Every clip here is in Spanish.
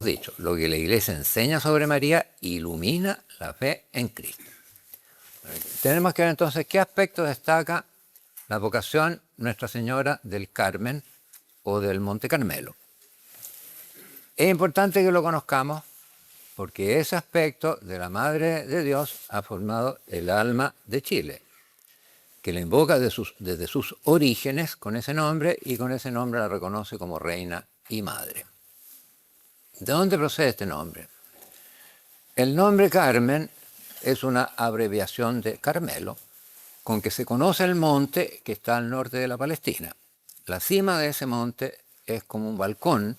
dicho, lo que la Iglesia enseña sobre María ilumina la fe en Cristo. Tenemos que ver entonces qué aspecto destaca la vocación Nuestra Señora del Carmen o del Monte Carmelo. Es importante que lo conozcamos porque ese aspecto de la Madre de Dios ha formado el alma de Chile, que la invoca desde sus orígenes con ese nombre y con ese nombre la reconoce como reina y madre. ¿De dónde procede este nombre? El nombre Carmen es una abreviación de Carmelo, con que se conoce el monte que está al norte de la Palestina. La cima de ese monte es como un balcón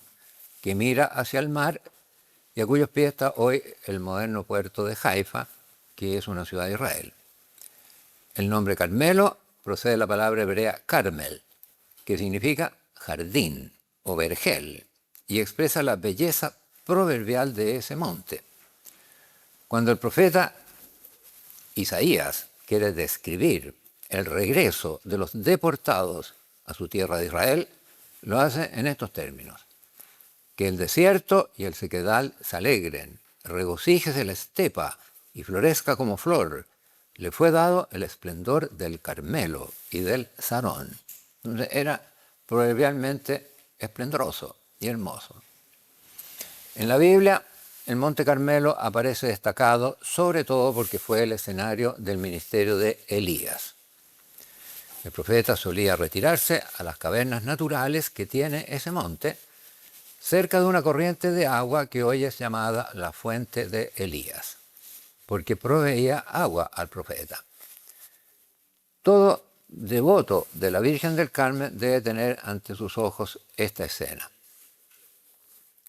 que mira hacia el mar y a cuyos pies está hoy el moderno puerto de Haifa, que es una ciudad de Israel. El nombre Carmelo procede de la palabra hebrea Carmel, que significa jardín o vergel, y expresa la belleza proverbial de ese monte. Cuando el profeta Isaías quiere describir el regreso de los deportados a su tierra de Israel, lo hace en estos términos: que el desierto y el sequedal se alegren, regocíjese la estepa y florezca como flor. Le fue dado el esplendor del Carmelo y del Sarón. Entonces era proverbialmente esplendoroso y hermoso. En la Biblia, el Monte Carmelo aparece destacado sobre todo porque fue el escenario del ministerio de Elías. El profeta solía retirarse a las cavernas naturales que tiene ese monte, cerca de una corriente de agua que hoy es llamada la fuente de Elías, porque proveía agua al profeta. Todo devoto de la Virgen del Carmen debe tener ante sus ojos esta escena.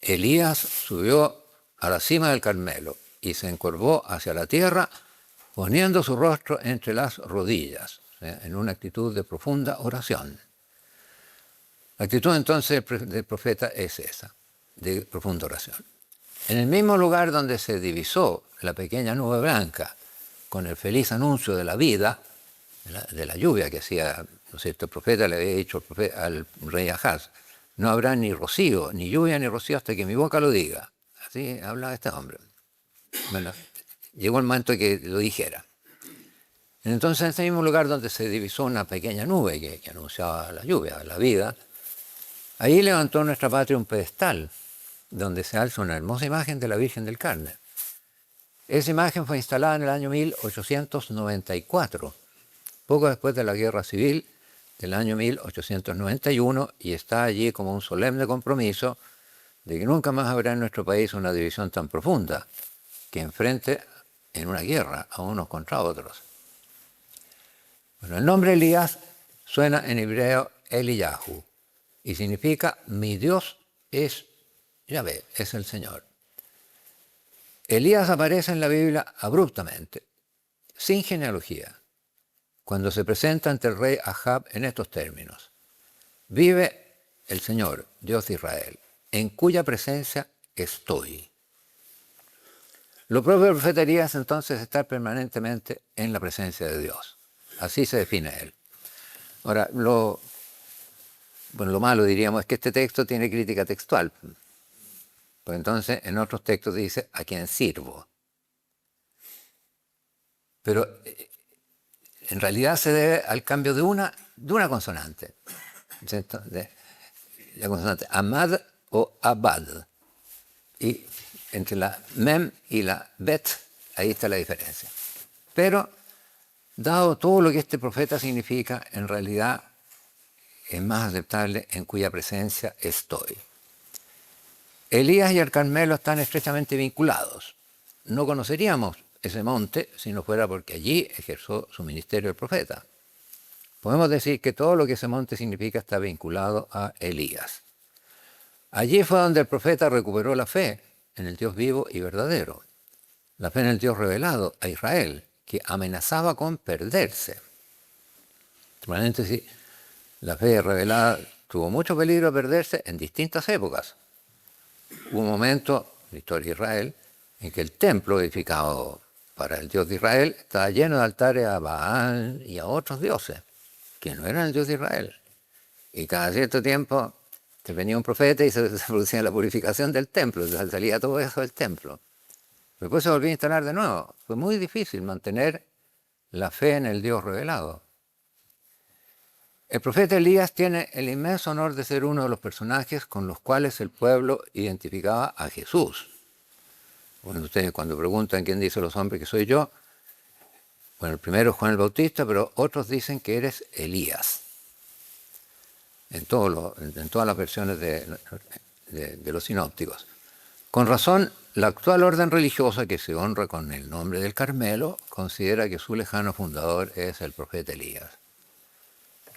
Elías subió a la cima del Carmelo y se encorvó hacia la tierra, poniendo su rostro entre las rodillas, en una actitud de profunda oración. La actitud entonces del profeta es esa, de profunda oración. En el mismo lugar donde se divisó la pequeña nube blanca con el feliz anuncio de la vida, de la lluvia que hacía, ¿no es cierto? El profeta le había dicho al rey Ahaz: no habrá ni rocío, ni lluvia ni rocío hasta que mi boca lo diga. Así hablaba este hombre. Bueno, llegó el momento que lo dijera. Entonces, en ese mismo lugar donde se divisó una pequeña nube que anunciaba la lluvia, la vida, ahí levantó nuestra patria un pedestal donde se alza una hermosa imagen de la Virgen del Carmen. Esa imagen fue instalada en el año 1894, poco después de la Guerra Civil del año 1891, y está allí como un solemne compromiso de que nunca más habrá en nuestro país una división tan profunda que enfrente en una guerra a unos contra otros. Bueno, el nombre Elías suena en hebreo Eliyahu y significa mi Dios es Yahvé, es el Señor. Elías aparece en la Biblia abruptamente, sin genealogía, cuando se presenta ante el rey Ahab en estos términos: vive el Señor, Dios de Israel, en cuya presencia estoy. Lo propio del profeta Elías entonces es estar permanentemente en la presencia de Dios. Así se define él. Ahora, lo malo, diríamos, es que este texto tiene crítica textual. Pues entonces en otros textos dice a quien sirvo. Pero en realidad se debe al cambio de una consonante. ¿Cierto? De la consonante amad o abad. Y entre la mem y la bet, ahí está la diferencia. Pero, dado todo lo que este profeta significa, en realidad es más aceptable en cuya presencia estoy. Elías y el Carmelo están estrechamente vinculados. No conoceríamos ese monte si no fuera porque allí ejerció su ministerio el profeta. Podemos decir que todo lo que ese monte significa está vinculado a Elías. Allí fue donde el profeta recuperó la fe en el Dios vivo y verdadero, la fe en el Dios revelado a Israel, que amenazaba con perderse. Paréntesis, la fe revelada tuvo mucho peligro de perderse en distintas épocas. Hubo un momento en la historia de Israel en que el templo edificado para el Dios de Israel estaba lleno de altares a Baal y a otros dioses, que no eran el Dios de Israel. Y cada cierto tiempo Se venía un profeta y se producía la purificación del templo, salía todo eso del templo. Después se volvió a instalar de nuevo. Fue muy difícil mantener la fe en el Dios revelado. El profeta Elías tiene el inmenso honor de ser uno de los personajes con los cuales el pueblo identificaba a Jesús. Bueno, ustedes cuando preguntan quién dice los hombres que soy yo, bueno, el primero es Juan el Bautista, pero otros dicen que eres Elías. En todas las versiones de los sinópticos. Con razón, la actual orden religiosa que se honra con el nombre del Carmelo considera que su lejano fundador es el profeta Elías.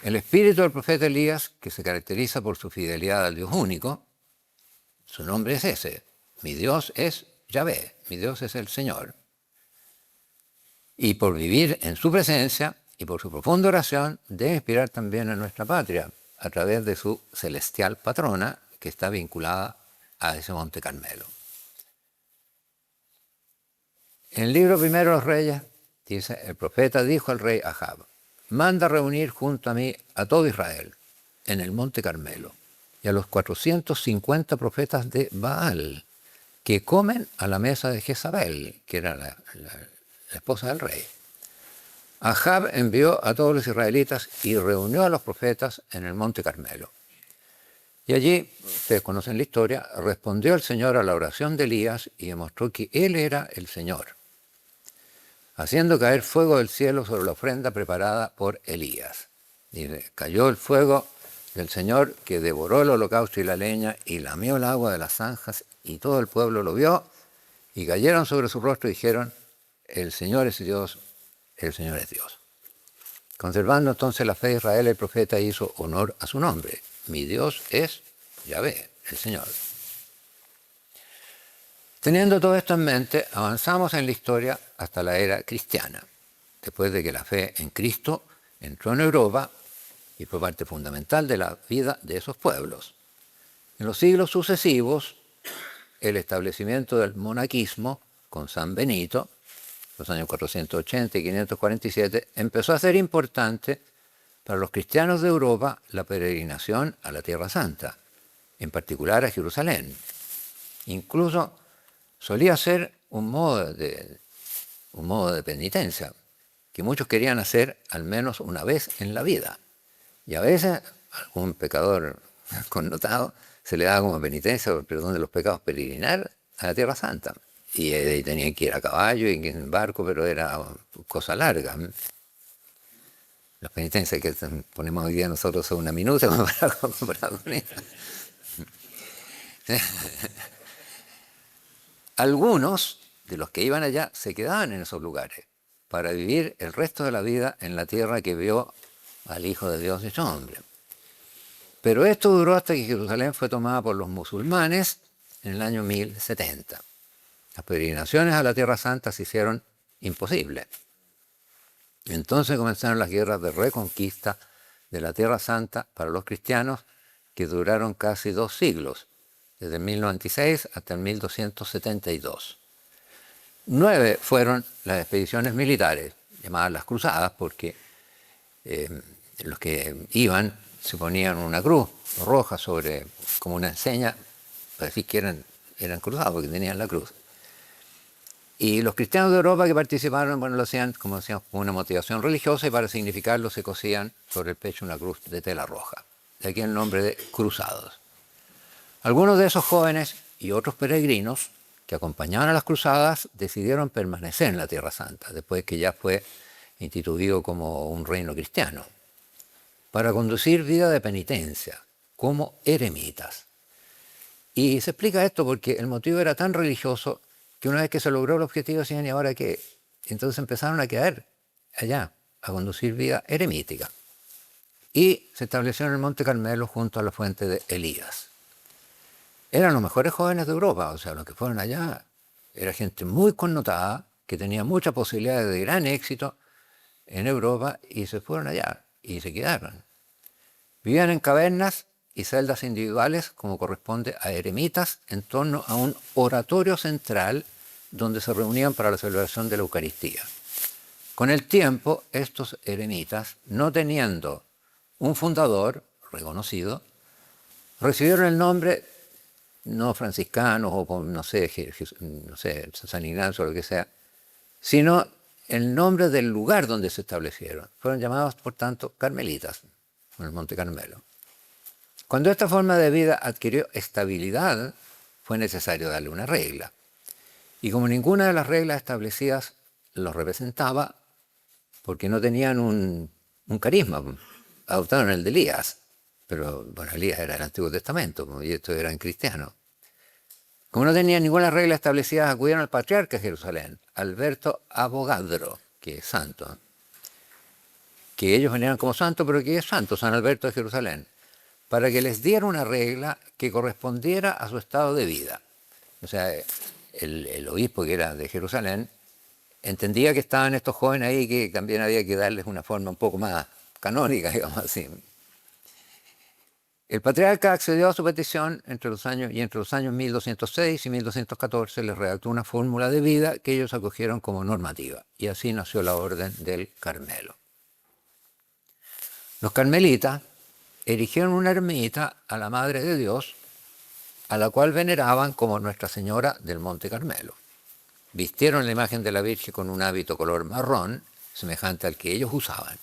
El espíritu del profeta Elías, que se caracteriza por su fidelidad al Dios único, su nombre es ese. Mi Dios es Yahvé, mi Dios es el Señor. Y por vivir en su presencia y por su profunda oración, debe inspirar también a nuestra patria, a través de su celestial patrona, que está vinculada a ese Monte Carmelo. En el libro primero de los Reyes, dice, el profeta dijo al rey Ahab, manda reunir junto a mí a todo Israel, en el Monte Carmelo, y a los 450 profetas de Baal, que comen a la mesa de Jezabel, que era la esposa del rey. Ahab envió a todos los israelitas y reunió a los profetas en el Monte Carmelo. Y allí, ustedes conocen la historia, respondió el Señor a la oración de Elías y demostró que Él era el Señor, haciendo caer fuego del cielo sobre la ofrenda preparada por Elías. Dice, cayó el fuego del Señor que devoró el holocausto y la leña y lamió el agua de las zanjas y todo el pueblo lo vio y cayeron sobre su rostro y dijeron, el Señor es Dios, el Señor es Dios. Conservando entonces la fe de Israel, el profeta hizo honor a su nombre. Mi Dios es Yahvé, el Señor. Teniendo todo esto en mente, avanzamos en la historia hasta la era cristiana, después de que la fe en Cristo entró en Europa y fue parte fundamental de la vida de esos pueblos. En los siglos sucesivos, el establecimiento del monaquismo con San Benito, los años 480 y 547, empezó a ser importante para los cristianos de Europa la peregrinación a la Tierra Santa, en particular a Jerusalén. Incluso solía ser un modo de penitencia que muchos querían hacer al menos una vez en la vida. Y a veces algún pecador connotado se le daba como penitencia por perdón de los pecados peregrinar a la Tierra Santa. Y ahí tenían que ir a caballo y en barco, pero era cosa larga. Las penitencias que ponemos hoy día nosotros son una minuta comparado con esta. Algunos de los que iban allá se quedaban en esos lugares para vivir el resto de la vida en la tierra que vio al Hijo de Dios hecho hombre. Pero esto duró hasta que Jerusalén fue tomada por los musulmanes en el año 1070. Las peregrinaciones a la Tierra Santa se hicieron imposibles. Entonces comenzaron las guerras de reconquista de la Tierra Santa para los cristianos, que duraron casi 2 siglos, desde el 1096 hasta el 1272. 9 fueron las expediciones militares, llamadas las cruzadas, porque los que iban se ponían una cruz roja sobre, como una enseña, para decir que eran cruzados, porque tenían la cruz. Y los cristianos de Europa que participaron, bueno, lo hacían, como decíamos, con una motivación religiosa, y para significarlo se cosían sobre el pecho una cruz de tela roja. De aquí el nombre de cruzados. Algunos de esos jóvenes y otros peregrinos que acompañaban a las cruzadas decidieron permanecer en la Tierra Santa, después que ya fue instituido como un reino cristiano, para conducir vida de penitencia, como eremitas. Y se explica esto porque el motivo era tan religioso que una vez que se logró el objetivo decían, ¿y ahora qué? Entonces empezaron a quedar allá, a conducir vida eremítica. Y se estableció en el Monte Carmelo junto a la fuente de Elías. Eran los mejores jóvenes de Europa, o sea, los que fueron allá, era gente muy connotada, que tenía muchas posibilidades de gran éxito en Europa, y se fueron allá, y se quedaron. Vivían en cavernas y celdas individuales, como corresponde a eremitas, en torno a un oratorio central donde se reunían para la celebración de la Eucaristía. Con el tiempo, estos eremitas, no teniendo un fundador reconocido, recibieron el nombre no franciscanos o no sé, no sé, San Ignacio o lo que sea, sino el nombre del lugar donde se establecieron. Fueron llamados, por tanto, carmelitas, en el Monte Carmelo. Cuando esta forma de vida adquirió estabilidad, fue necesario darle una regla. Y como ninguna de las reglas establecidas los representaba, porque no tenían un carisma, adoptaron el de Elías. Pero, bueno, Elías era el Antiguo Testamento, y estos eran cristianos. Como no tenían ninguna regla establecida, acudieron al patriarca de Jerusalén, Alberto Avogadro, que es santo, que ellos venían como santo, pero que es santo, San Alberto de Jerusalén, para que les diera una regla que correspondiera a su estado de vida. O sea, el obispo, que era de Jerusalén, entendía que estaban estos jóvenes ahí, que también había que darles una forma un poco más canónica, digamos así. El patriarca accedió a su petición entre los años 1206 y 1214 les redactó una fórmula de vida que ellos acogieron como normativa, y así nació la Orden del Carmelo. Los carmelitas erigieron una ermita a la Madre de Dios, a la cual veneraban como Nuestra Señora del Monte Carmelo. Vistieron la imagen de la Virgen con un hábito color marrón, semejante al que ellos usaban.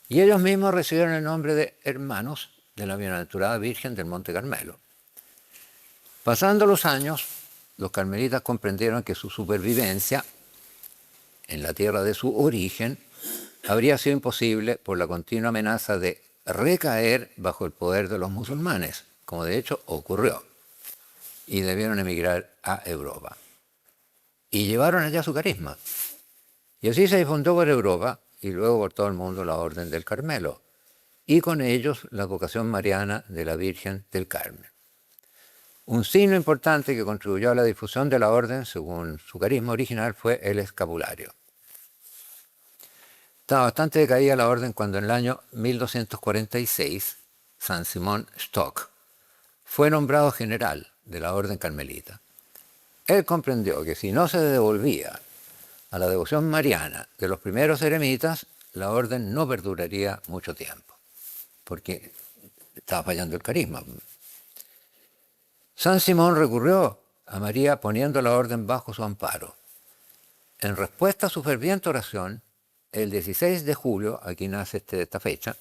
Y ellos mismos recibieron el nombre de hermanos de la Bienaventurada Virgen del Monte Carmelo. Pasando los años, los carmelitas comprendieron que su supervivencia en la tierra de su origen habría sido imposible por la continua amenaza de recaer bajo el poder de los musulmanes, como de hecho ocurrió, y debieron emigrar a Europa. Y llevaron allá su carisma. Y así se difundió por Europa y luego por todo el mundo la Orden del Carmelo, y con ellos la vocación mariana de la Virgen del Carmen. Un signo importante que contribuyó a la difusión de la orden, según su carisma original, fue el escapulario. Estaba bastante decaída la orden cuando en el año 1246 San Simón Stock fue nombrado general de la orden carmelita. Él comprendió que si no se devolvía a la devoción mariana de los primeros eremitas, la orden no perduraría mucho tiempo, porque estaba fallando el carisma. San Simón recurrió a María poniendo la orden bajo su amparo. En respuesta a su ferviente oración, el 16 de julio, aquí nace esta fecha,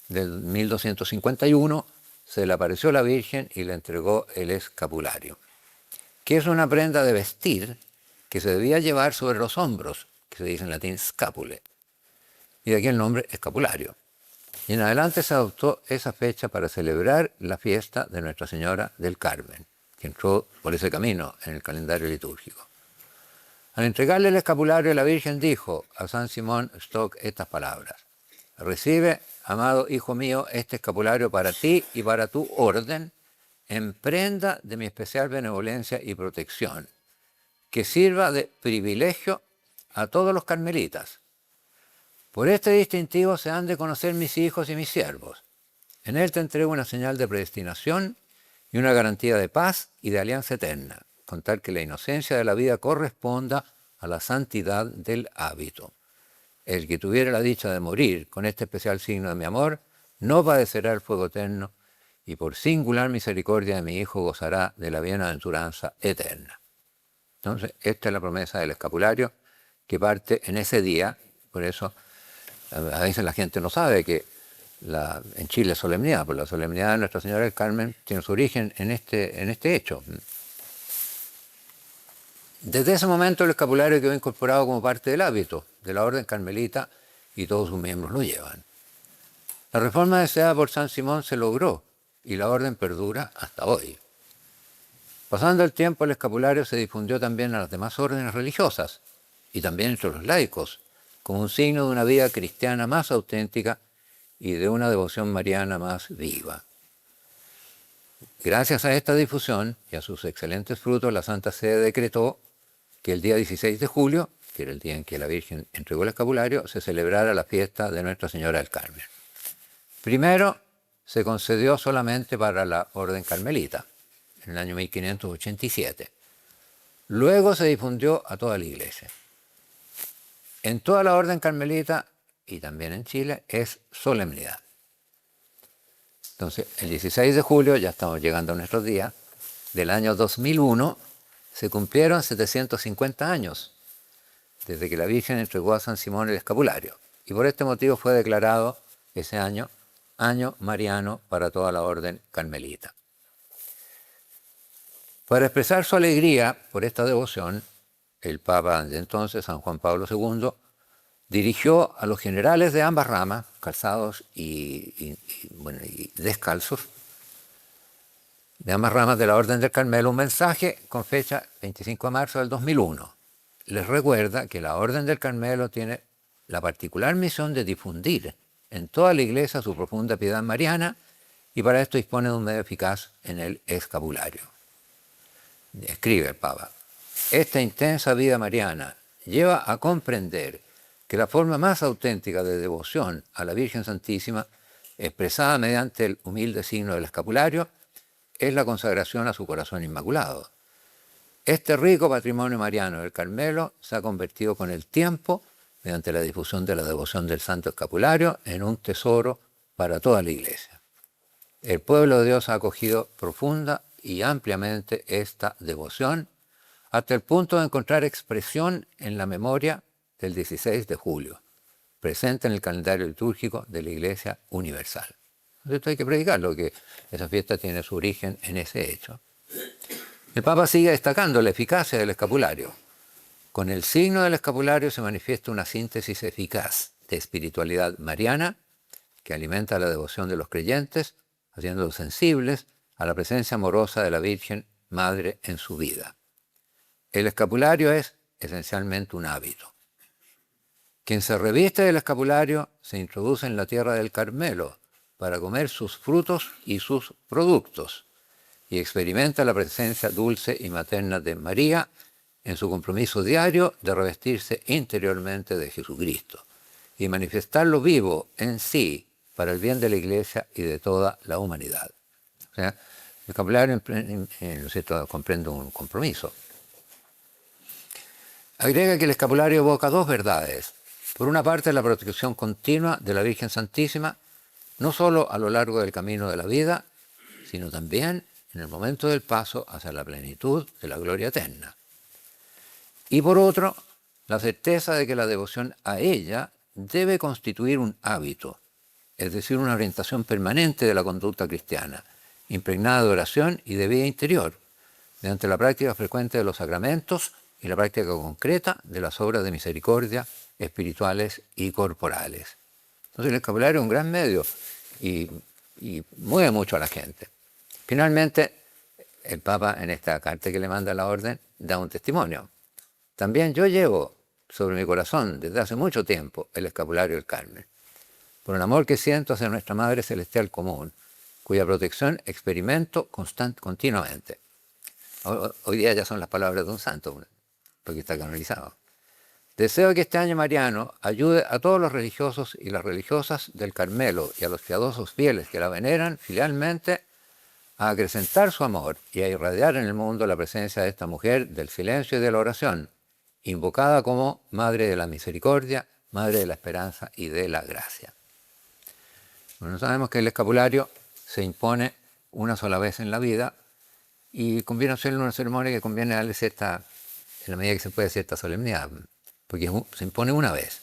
del 1251, se le apareció la Virgen y le entregó el escapulario, que es una prenda de vestir que se debía llevar sobre los hombros, que se dice en latín scapule, y de aquí el nombre escapulario. Y en adelante se adoptó esa fecha para celebrar la fiesta de Nuestra Señora del Carmen, que entró por ese camino en el calendario litúrgico. Al entregarle el escapulario, la Virgen dijo a San Simón Stock estas palabras: «Recibe, amado hijo mío, este escapulario para ti y para tu orden, en prenda de mi especial benevolencia y protección, que sirva de privilegio a todos los carmelitas. Por este distintivo se han de conocer mis hijos y mis siervos. En él te entrego una señal de predestinación y una garantía de paz y de alianza eterna, con tal que la inocencia de la vida corresponda a la santidad del hábito. El que tuviera la dicha de morir con este especial signo de mi amor, no padecerá el fuego eterno, y por singular misericordia de mi Hijo gozará de la bienaventuranza eterna». Entonces, esta es la promesa del escapulario que parte en ese día. Por eso a veces la gente no sabe que en Chile es solemnidad, porque la solemnidad de Nuestra Señora del Carmen tiene su origen en este hecho. Desde ese momento el escapulario quedó incorporado como parte del hábito de la orden carmelita y todos sus miembros lo llevan. La reforma deseada por San Simón se logró y la orden perdura hasta hoy. Pasando el tiempo, el escapulario se difundió también a las demás órdenes religiosas y también entre los laicos, como un signo de una vida cristiana más auténtica y de una devoción mariana más viva. Gracias a esta difusión y a sus excelentes frutos, la Santa Sede decretó que el día 16 de julio, que era el día en que la Virgen entregó el escapulario, se celebrara la fiesta de Nuestra Señora del Carmen. Primero, se concedió solamente para la orden carmelita, en el año 1587. Luego se difundió a toda la Iglesia. En toda la orden carmelita, y también en Chile, es solemnidad. Entonces, el 16 de julio, ya estamos llegando a nuestros días, del año 2001, se cumplieron 750 años desde que la Virgen entregó a San Simón el escapulario. Y por este motivo fue declarado ese año mariano para toda la orden carmelita. Para expresar su alegría por esta devoción, el Papa de entonces, San Juan Pablo II, dirigió a los generales de ambas ramas, calzados y descalzos, de ambas ramas de la Orden del Carmelo, un mensaje con fecha 25 de marzo del 2001. Les recuerda que la Orden del Carmelo tiene la particular misión de difundir en toda la Iglesia su profunda piedad mariana y para esto dispone de un medio eficaz en el escapulario. Escribe el Papa: esta intensa vida mariana lleva a comprender que la forma más auténtica de devoción a la Virgen Santísima, expresada mediante el humilde signo del escapulario, es la consagración a su corazón inmaculado. Este rico patrimonio mariano del Carmelo se ha convertido con el tiempo, mediante la difusión de la devoción del Santo Escapulario, en un tesoro para toda la Iglesia. El pueblo de Dios ha acogido profunda y ampliamente esta devoción, hasta el punto de encontrar expresión en la memoria del 16 de julio, presente en el calendario litúrgico de la Iglesia Universal. Esto hay que predicarlo, que esa fiesta tiene su origen en ese hecho. El Papa sigue destacando la eficacia del escapulario. Con el signo del escapulario se manifiesta una síntesis eficaz de espiritualidad mariana que alimenta la devoción de los creyentes, haciéndolos sensibles a la presencia amorosa de la Virgen Madre en su vida. El escapulario es esencialmente un hábito. Quien se reviste del escapulario se introduce en la tierra del Carmelo para comer sus frutos y sus productos y experimenta la presencia dulce y materna de María en su compromiso diario de revestirse interiormente de Jesucristo y manifestarlo vivo en sí para el bien de la Iglesia y de toda la humanidad. O sea, el escapulario comprende un compromiso. Agrega que el escapulario evoca dos verdades. Por una parte, la protección continua de la Virgen Santísima, no solo a lo largo del camino de la vida, sino también en el momento del paso hacia la plenitud de la gloria eterna. Y por otro, la certeza de que la devoción a ella debe constituir un hábito, es decir, una orientación permanente de la conducta cristiana, impregnada de oración y de vida interior, mediante la práctica frecuente de los sacramentos y la práctica concreta de las obras de misericordia espirituales y corporales. Entonces el escapulario es un gran medio y mueve mucho a la gente. Finalmente, el Papa en esta carta que le manda a la orden da un testimonio. También yo llevo sobre mi corazón desde hace mucho tiempo el escapulario del Carmen, por el amor que siento hacia nuestra Madre Celestial común, cuya protección experimento continuamente. Hoy día ya son las palabras de un santo, porque está canonizado. Deseo que este año mariano ayude a todos los religiosos y las religiosas del Carmelo y a los piadosos fieles que la veneran filialmente a acrecentar su amor y a irradiar en el mundo la presencia de esta mujer del silencio y de la oración, invocada como Madre de la Misericordia, Madre de la Esperanza y de la Gracia. Bueno, sabemos que el escapulario se impone una sola vez en la vida y conviene hacerle una ceremonia que conviene darle cierta, en la medida que se puede, cierta solemnidad, porque se impone una vez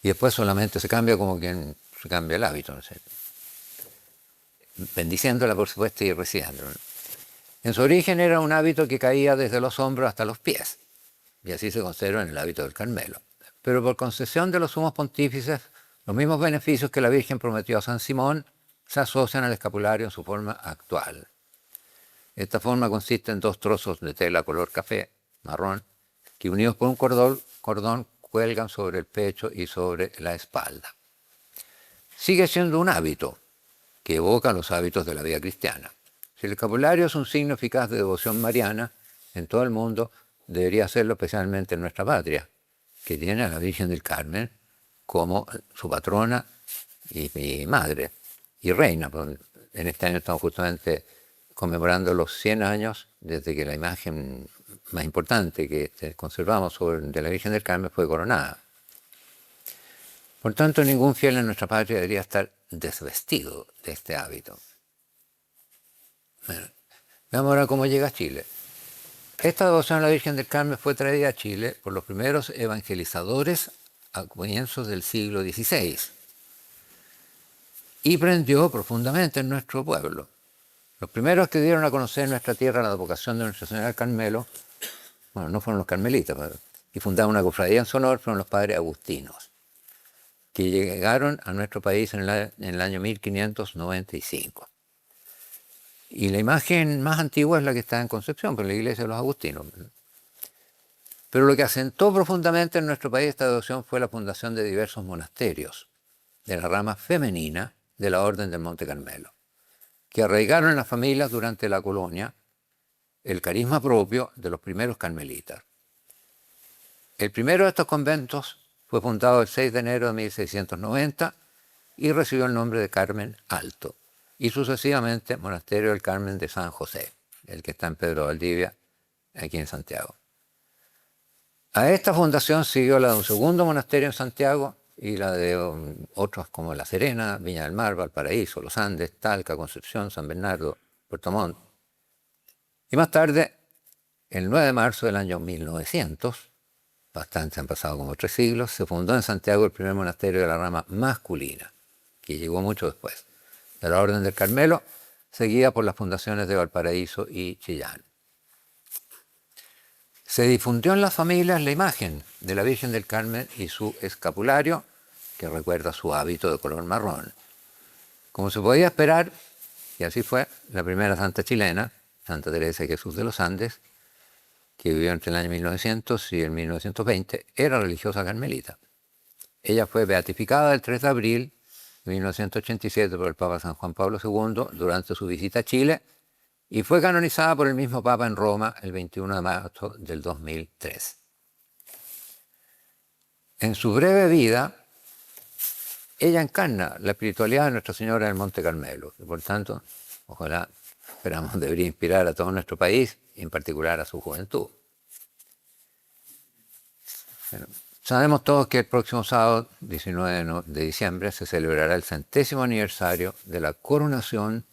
y después solamente se cambia como quien se cambia el hábito, no sé, bendiciéndola por supuesto y recibiéndola. En su origen era un hábito que caía desde los hombros hasta los pies y así se conserva en el hábito del Carmelo, pero por concesión de los sumos pontífices, los mismos beneficios que la Virgen prometió a San Simón se asocian al escapulario en su forma actual. Esta forma consiste en dos trozos de tela color café, marrón, que unidos por un cordón cuelgan sobre el pecho y sobre la espalda. Sigue siendo un hábito que evoca los hábitos de la vida cristiana. Si el escapulario es un signo eficaz de devoción mariana en todo el mundo, debería serlo especialmente en nuestra patria, que tiene a la Virgen del Carmen como su patrona y madre y reina. En este año estamos justamente conmemorando los 100 años desde que la imagen más importante que conservamos de la Virgen del Carmen fue coronada. Por tanto, ningún fiel en nuestra patria debería estar desvestido de este hábito. Bueno, veamos ahora cómo llega a Chile. Esta devoción a la Virgen del Carmen fue traída a Chile por los primeros evangelizadores a comienzos del siglo XVI y prendió profundamente en nuestro pueblo. Los primeros que dieron a conocer en nuestra tierra la vocación de Nuestra Señora del Carmelo, bueno, no fueron los carmelitas, y fundaron una cofradía en su honor, fueron los padres agustinos, que llegaron a nuestro país en el año 1595. Y la imagen más antigua es la que está en Concepción, por la iglesia de los agustinos. Pero lo que asentó profundamente en nuestro país esta devoción fue la fundación de diversos monasterios de la rama femenina de la Orden del Monte Carmelo, que arraigaron en las familias durante la colonia el carisma propio de los primeros carmelitas. El primero de estos conventos fue fundado el 6 de enero de 1690 y recibió el nombre de Carmen Alto, y sucesivamente Monasterio del Carmen de San José, el que está en Pedro Valdivia, aquí en Santiago. A esta fundación siguió la de un segundo monasterio en Santiago y la de otros como La Serena, Viña del Mar, Valparaíso, Los Andes, Talca, Concepción, San Bernardo, Puerto Montt. Y más tarde, el 9 de marzo del año 1900, bastante han pasado como 3 siglos, se fundó en Santiago el primer monasterio de la rama masculina, que llegó mucho después, de la Orden del Carmelo, seguida por las fundaciones de Valparaíso y Chillán. Se difundió en las familias la imagen de la Virgen del Carmen y su escapulario, que recuerda su hábito de color marrón. Como se podía esperar, y así fue, la primera santa chilena, Santa Teresa de Jesús de los Andes, que vivió entre el año 1900 y el 1920, era religiosa carmelita. Ella fue beatificada el 3 de abril de 1987 por el Papa San Juan Pablo II durante su visita a Chile y fue canonizada por el mismo Papa en Roma el 21 de marzo del 2003. En su breve vida, ella encarna la espiritualidad de Nuestra Señora del Monte Carmelo, y por tanto, ojalá, esperamos, debería inspirar a todo nuestro país y en particular a su juventud. Bueno, sabemos todos que el próximo sábado, 19 de diciembre, se celebrará el 100º aniversario de la coronación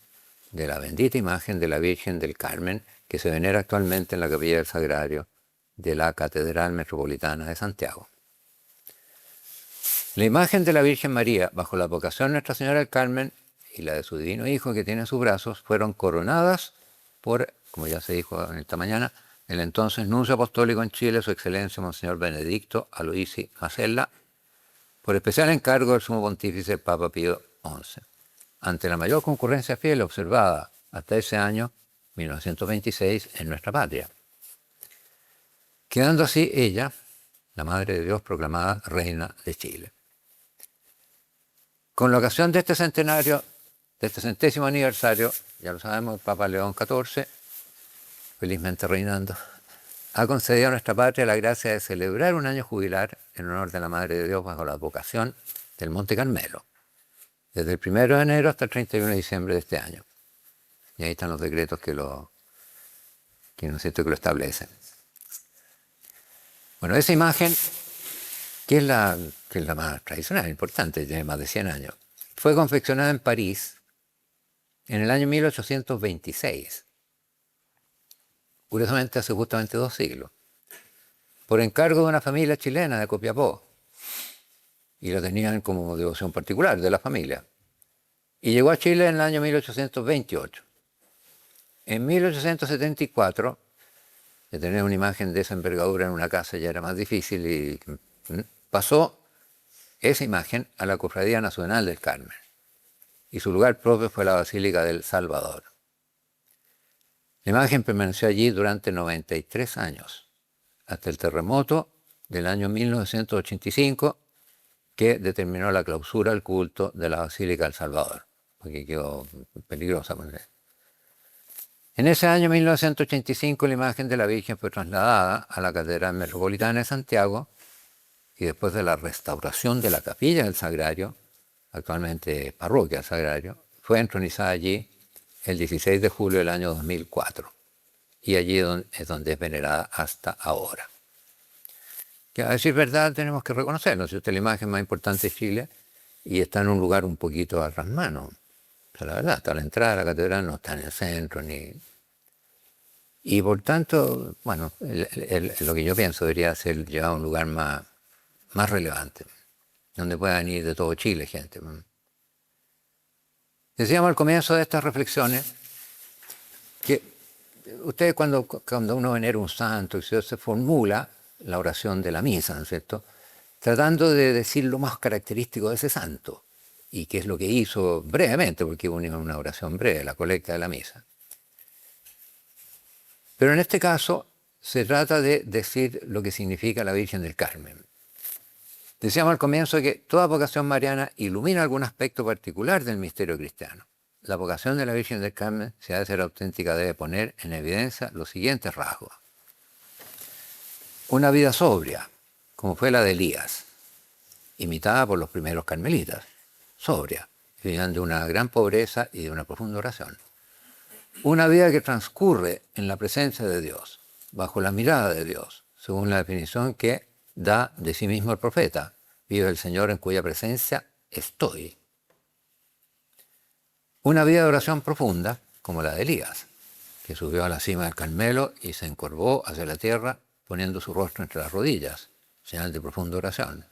de la bendita imagen de la Virgen del Carmen, que se venera actualmente en la Capilla del Sagrario de la Catedral Metropolitana de Santiago. La imagen de la Virgen María, bajo la advocación de Nuestra Señora del Carmen y la de su divino Hijo que tiene en sus brazos, fueron coronadas por, como ya se dijo en esta mañana, el entonces nuncio apostólico en Chile, su excelencia Monseñor Benedicto Aloisi Macella, por especial encargo del sumo pontífice Papa Pío XI. Ante la mayor concurrencia fiel observada hasta ese año, 1926, en nuestra patria. Quedando así ella, la Madre de Dios proclamada Reina de Chile. Con la ocasión de este centenario, de este 100º aniversario, ya lo sabemos, el Papa León XIV, felizmente reinando, ha concedido a nuestra patria la gracia de celebrar un año jubilar en honor de la Madre de Dios bajo la advocación del Monte Carmelo, desde el 1 de enero hasta el 31 de diciembre de este año. Y ahí están los decretos que lo establecen. Bueno, esa imagen, que es la más tradicional, importante, tiene más de 100 años, fue confeccionada en París en el año 1826, curiosamente hace justamente 2 siglos, por encargo de una familia chilena de Copiapó, y la tenían como devoción particular de la familia. Y llegó a Chile en el año 1828. En 1874, de tener una imagen de esa envergadura en una casa ya era más difícil y pasó esa imagen a la Cofradía Nacional del Carmen. Y su lugar propio fue la Basílica del Salvador. La imagen permaneció allí durante 93 años, hasta el terremoto del año 1985, que determinó la clausura del culto de la Basílica del Salvador, porque quedó peligrosa. En ese año 1985 la imagen de la Virgen fue trasladada a la Catedral Metropolitana de Santiago y después de la restauración de la Capilla del Sagrario, actualmente Parroquia del Sagrario, fue entronizada allí el 16 de julio del año 2004 y allí es donde es venerada hasta ahora. Que a decir verdad tenemos que reconocerlo, si esta es la imagen más importante de Chile y está en un lugar un poquito a las manos. O sea, la verdad, hasta la entrada de la catedral no está en el centro, y por tanto, bueno, lo que yo pienso debería ser llevado a un lugar más relevante, donde puedan ir de todo Chile gente. Decíamos al comienzo de estas reflexiones que ustedes cuando uno venera un santo, se formula la oración de la misa, ¿no es cierto?, tratando de decir lo más característico de ese santo, y qué es lo que hizo brevemente, porque hubo una oración breve, la colecta de la misa. Pero en este caso se trata de decir lo que significa la Virgen del Carmen. Decíamos al comienzo que toda vocación mariana ilumina algún aspecto particular del misterio cristiano. La vocación de la Virgen del Carmen, si ha de ser auténtica, debe poner en evidencia los siguientes rasgos. Una vida sobria, como fue la de Elías, imitada por los primeros carmelitas, sobria, vivían de una gran pobreza y de una profunda oración. Una vida que transcurre en la presencia de Dios, bajo la mirada de Dios, según la definición que da de sí mismo el profeta: vive el Señor en cuya presencia estoy. Una vida de oración profunda, como la de Elías, que subió a la cima del Carmelo y se encorvó hacia la tierra, poniendo su rostro entre las rodillas, señal de profunda oración.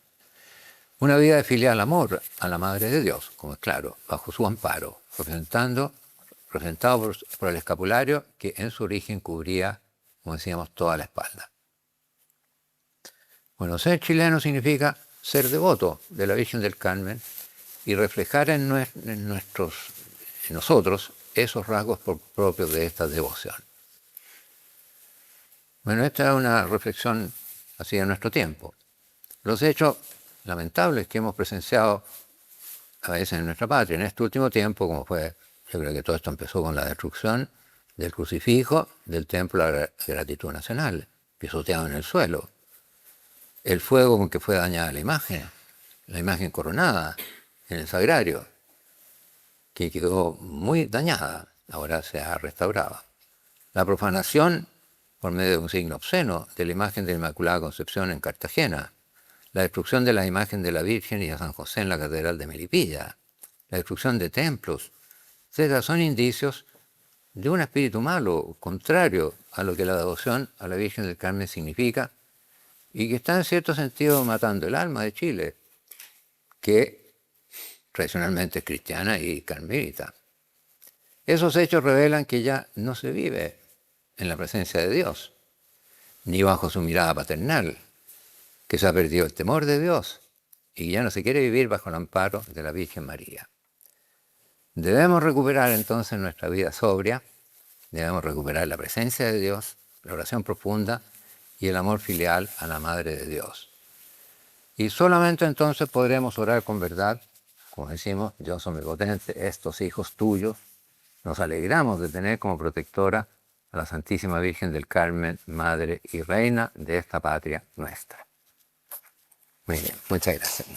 Una vida de filial amor a la Madre de Dios, como es claro, bajo su amparo, representado por el escapulario que en su origen cubría, como decíamos, toda la espalda. Bueno, ser chileno significa ser devoto de la Virgen del Carmen y reflejar en nosotros esos rasgos propios de esta devoción. Bueno, esta es una reflexión así de nuestro tiempo. Los hechos lamentables que hemos presenciado a veces en nuestra patria en este último tiempo, como fue, yo creo que todo esto empezó con la destrucción del crucifijo del Templo de la Gratitud Nacional, pisoteado en el suelo. El fuego con que fue dañada la imagen coronada en el sagrario, que quedó muy dañada, ahora se ha restaurado. La profanación por medio de un signo obsceno de la imagen de la Inmaculada Concepción en Cartagena, la destrucción de la imagen de la Virgen y de San José en la Catedral de Melipilla, la destrucción de templos, etcétera, son indicios de un espíritu malo, contrario a lo que la devoción a la Virgen del Carmen significa, y que está en cierto sentido matando el alma de Chile, que tradicionalmente es cristiana y carmelita. Esos hechos revelan que ya no se vive en la presencia de Dios, ni bajo su mirada paternal, que se ha perdido el temor de Dios y ya no se quiere vivir bajo el amparo de la Virgen María. Debemos recuperar entonces nuestra vida sobria, debemos recuperar la presencia de Dios, la oración profunda y el amor filial a la Madre de Dios. Y solamente entonces podremos orar con verdad, como decimos, Dios omnipotente, estos hijos tuyos, nos alegramos de tener como protectora a la Santísima Virgen del Carmen, Madre y Reina de esta patria nuestra. Muy bien, muchas gracias.